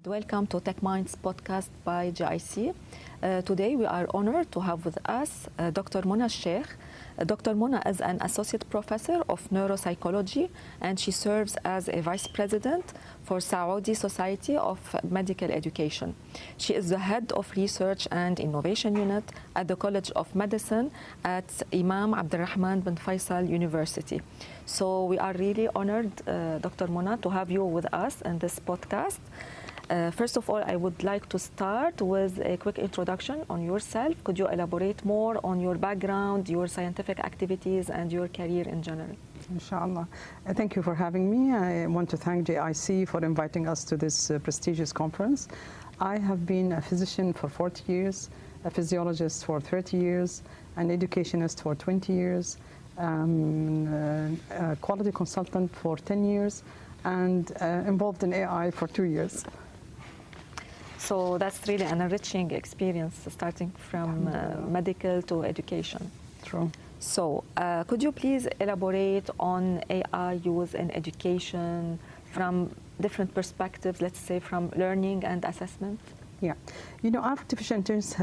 Welcome to Tech Minds podcast by GIC. Today we are honored to have with us Dr. Mona Alshaikh. Dr. Mona is an associate professor of neuropsychology and she serves as a vice president for Saudi Society of Medical Education. She is the head of research and innovation unit at the College of Medicine at Imam Abdurrahman bin Faisal University. So we are really honored, Dr. Mona, to have you with us in this podcast. First of all, I would like to start with a quick introduction on yourself. Could you elaborate more on your background, your scientific activities, and your career in general? Inshallah. Thank you for having me. I want to thank JIC for inviting us to this prestigious conference. I have been a physician for 40 years, a physiologist for 30 years, an educationist for 20 years, a quality consultant for 10 years, and involved in AI for 2 years. So that's really an enriching experience, starting from medical to education. True. So could you please elaborate on AI use in education from different perspectives, let's say from learning and assessment? Yeah. You know, artificial intelligence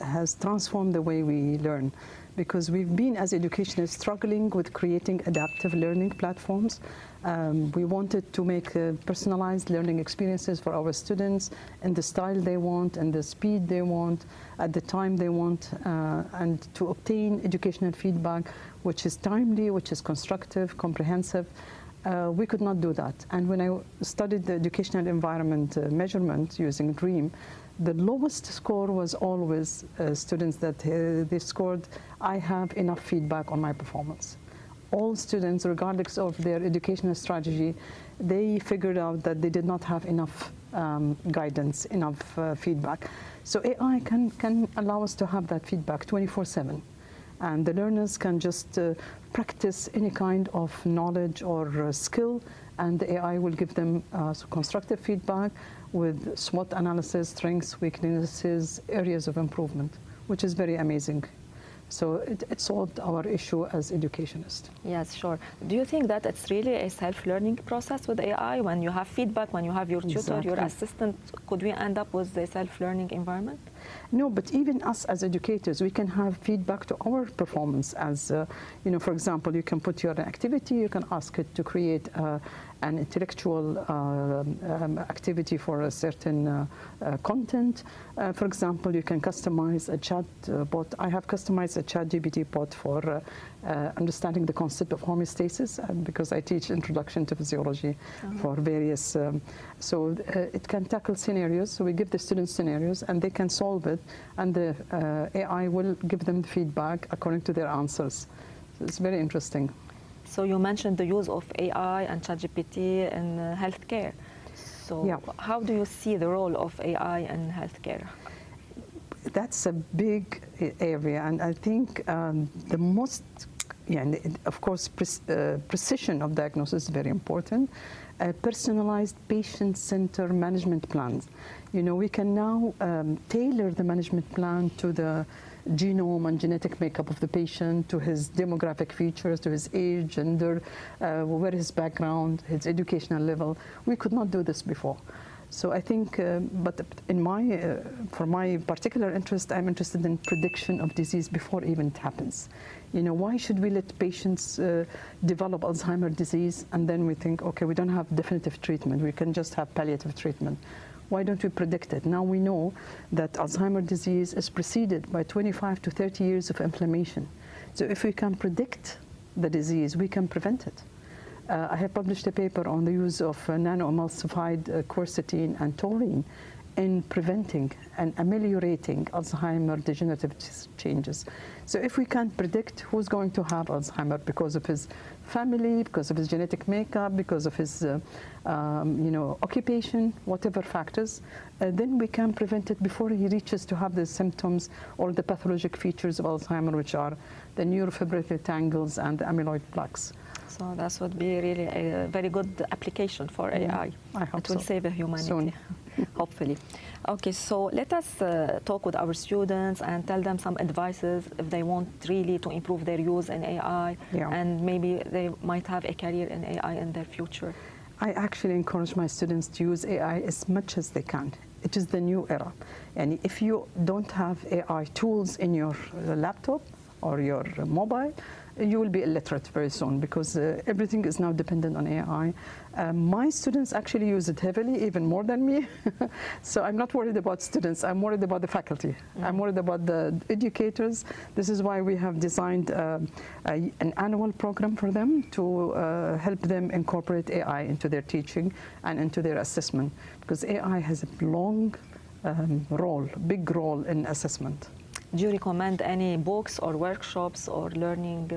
has transformed the way we learn, because we've been, as educationists, struggling with creating adaptive learning platforms. We wanted to make personalized learning experiences for our students in the style they want, and the speed they want, at the time they want, and to obtain educational feedback which is timely, which is constructive, comprehensive. We could not do that. And when I studied the educational environment measurement using DREAM, the lowest score was always students that they scored, I have enough feedback on my performance. All students, regardless of their educational strategy, they figured out that they did not have enough guidance, enough feedback. So AI can allow us to have that feedback 24/7. And the learners can just practice any kind of knowledge or skill, and the AI will give them constructive feedback with SWOT analysis, strengths, weaknesses, areas of improvement, which is very amazing. So it solved our issue as educationists. Yes, sure. Do you think that it's really a self-learning process with AI? When you have feedback, when you have your tutor, Exactly. your assistant, could we end up with a self-learning environment? No, but even us as educators, we can have feedback to our performance. As you know, for example, you can put your activity, you can ask it to create an intellectual activity for a certain content. For example, you can customize a chat bot. I have customized a ChatGPT bot for understanding the concept of homeostasis, because I teach introduction to physiology for various. So it can tackle scenarios. So we give the students scenarios, and they can solve it, and the AI will give them feedback according to their answers. So it's very interesting. So you mentioned the use of AI and ChatGPT in healthcare. So Yeah. how do you see the role of AI in healthcare? That's a big area, and I think the most, of course, precision of diagnosis is very important. Personalized patient-centered management plans. You know, we can now tailor the management plan to the genome and genetic makeup of the patient, to his demographic features, to his age, gender, where his background, his educational level. We could not do this before. So I think, but in for my particular interest, I'm interested in prediction of disease before even it happens. You know, why should we let patients develop Alzheimer's disease and then we think, okay, we don't have definitive treatment, we can just have palliative treatment. Why don't we predict it? Now we know that Alzheimer's disease is preceded by 25 to 30 years of inflammation. So if we can predict the disease, we can prevent it. I have published a paper on the use of nano-emulsified quercetin and taurine in preventing and ameliorating Alzheimer's degenerative changes. So if we can predict who's going to have Alzheimer's because of his family, because of his genetic makeup, because of his occupation, whatever factors, then we can prevent it before he reaches to have the symptoms or the pathologic features of Alzheimer's, which are the neurofibrillary tangles and the amyloid plaques. So that would be really a very good application for AI. I hope it will so. save humanity, Soon. hopefully. Okay, so let us talk with our students and tell them some advices if they want really to improve their use in AI, Yeah. and maybe they might have a career in AI in their future. I actually encourage my students to use AI as much as they can. It is the new era. And if you don't have AI tools in your laptop or your mobile, you will be illiterate very soon because everything is now dependent on AI. My students actually use it heavily, even more than me. So I'm not worried about students. I'm worried about the faculty. I'm worried about the educators. This is why we have designed an annual program for them to help them incorporate AI into their teaching and into their assessment, because AI has a long big role in assessment. Do you recommend any books or workshops or learning,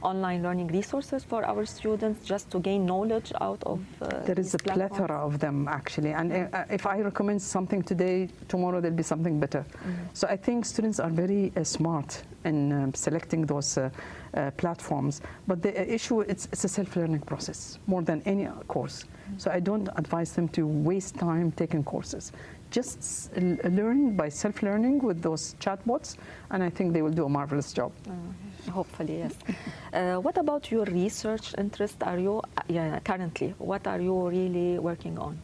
online learning resources for our students just to gain knowledge out of There is a plethora of them, actually. And if I recommend something today, tomorrow there'll be something better. So I think students are very smart in selecting those platforms. But the issue, it's a self-learning process more than any course. So I don't advise them to waste time taking courses. Just learn by self-learning with those chatbots, and I think they will do a marvelous job. Hopefully, yes. What about your research interest? Are you currently? What are you really working on?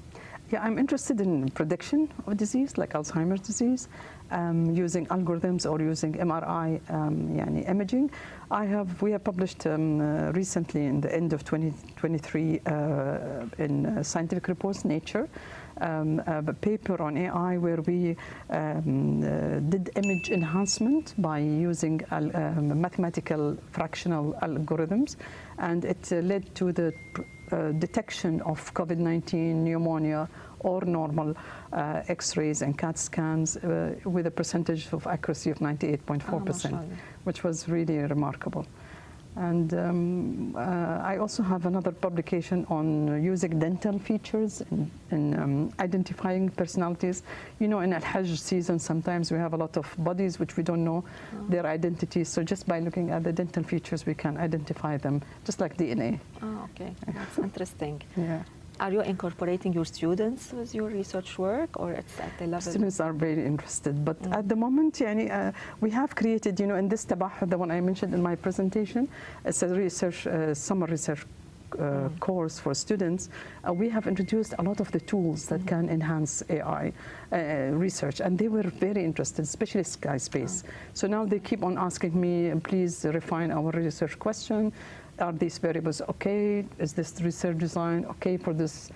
Yeah, I'm interested in prediction of disease, like Alzheimer's disease, using algorithms or using MRI imaging. We have published recently in the end of 2023 in Scientific Reports, Nature, a paper on AI where we did image enhancement by using mathematical fractional algorithms, and it led to the detection of COVID-19, pneumonia, or normal X-rays and CAT scans with a percentage of accuracy of 98.4%, which was really remarkable. And I also have another publication on using dental features in identifying personalities. You know, in Al-Hajj season, sometimes we have a lot of bodies which we don't know their identities. So just by looking at the dental features, we can identify them, just like DNA. Oh, okay. That's interesting. Yeah. Are you incorporating your students with your research work, or it's at the level? Students are very interested, but at the moment, we have created, in this tabah, the one I mentioned in my presentation, it's a research, summer research course for students. We have introduced a lot of the tools that can enhance AI research, and they were very interested, especially sky space. So now they keep on asking me, please refine our research question. Are these variables okay? Is this research design okay for this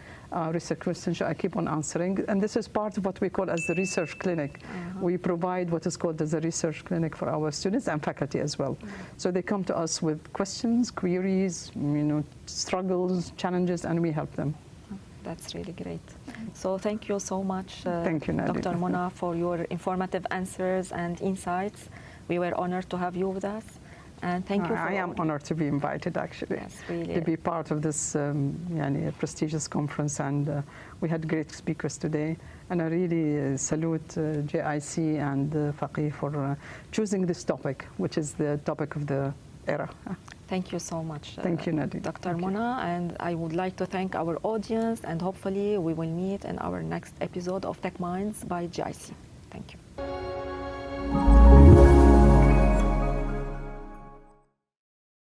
research question? I keep on answering. And this is part of what we call as the research clinic. We provide what is called as a research clinic for our students and faculty as well. So they come to us with questions, queries, struggles, challenges, and we help them. That's really great. So thank you so much, thank you, Nadia. Dr. Mona, for your informative answers and insights. We were honored to have you with us. And thank you. I am honored to be invited, actually, yes, really. to be part of this prestigious conference. And we had great speakers today. And I really salute JIC and Faqih for choosing this topic, which is the topic of the era. Thank you so much. Thank you, Nadia. Dr. Mona. And I would like to thank our audience, and hopefully we will meet in our next episode of Tech Minds by JIC. Thank you.